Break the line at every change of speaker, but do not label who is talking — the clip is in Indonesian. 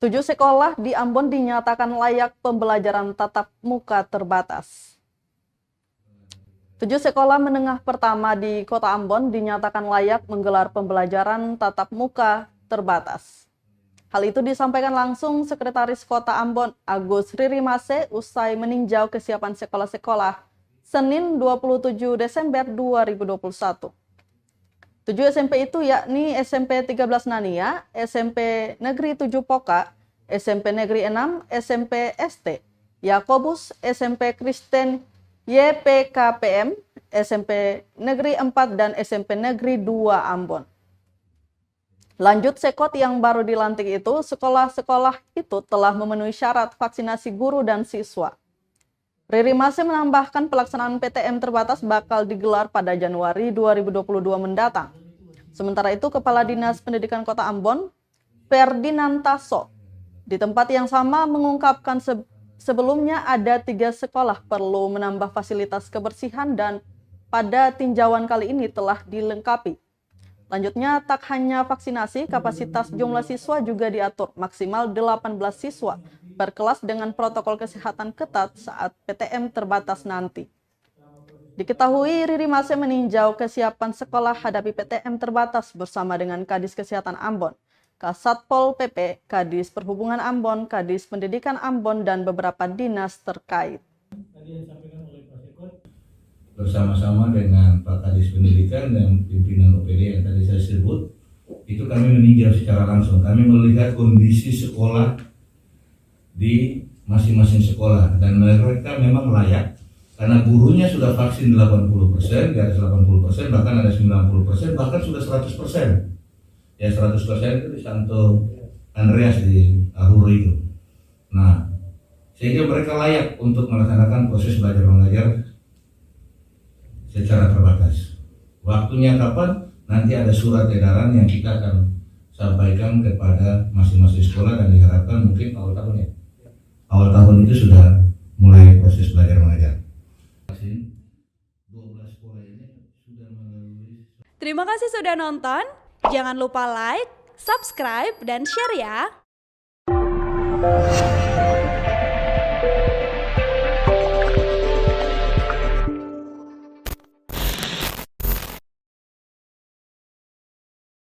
7 sekolah di Ambon dinyatakan layak pembelajaran tatap muka terbatas. 7 sekolah menengah pertama di Kota Ambon dinyatakan layak menggelar pembelajaran tatap muka terbatas. Hal itu disampaikan langsung Sekretaris Kota Ambon, Agus Ririmase, usai meninjau kesiapan sekolah-sekolah Senin 27 Desember 2021. 7 SMP itu yakni SMP 13 Nania, SMP Negeri 7 Poka, SMP Negeri 6, SMP ST, Yakobus, SMP Kristen YPKPM, SMP Negeri 4, dan SMP Negeri 2 Ambon. Lanjut Sekot yang baru dilantik itu, sekolah-sekolah itu telah memenuhi syarat vaksinasi guru dan siswa. Ririmase menambahkan pelaksanaan PTM terbatas bakal digelar pada Januari 2022 mendatang. Sementara itu, Kepala Dinas Pendidikan Kota Ambon, Ferdinand Tasso, di tempat yang sama mengungkapkan sebelumnya ada 3 sekolah perlu menambah fasilitas kebersihan dan pada tinjauan kali ini telah dilengkapi. Lanjutnya, tak hanya vaksinasi, kapasitas jumlah siswa juga diatur maksimal 18 siswa per kelas dengan protokol kesehatan ketat saat PTM terbatas nanti. Diketahui Ririmase meninjau kesiapan sekolah hadapi PTM terbatas bersama dengan Kadis Kesehatan Ambon, Kasatpol PP, Kadis Perhubungan Ambon, Kadis Pendidikan Ambon, dan beberapa dinas terkait.
Bersama-sama dengan Pak Kadis Pendidikan dan pimpinan OPD yang tadi saya sebut, itu kami meninjau secara langsung. Kami melihat kondisi sekolah di masing-masing sekolah dan mereka memang layak karena gurunya sudah vaksin 80%, di atas 80%, bahkan ada 90%, bahkan sudah 100%. Ya 100% itu di Santo Andreas di Ahuru itu. Nah, sehingga mereka layak untuk melaksanakan proses belajar mengajar secara terbatas. Waktunya kapan? Nanti ada surat edaran yang kita akan sampaikan kepada masing-masing sekolah dan diharapkan mungkin awal tahun ya. Awal tahun itu sudah mulai proses belajar mengajar.
Terima kasih sudah nonton. Jangan lupa like, subscribe, dan share ya.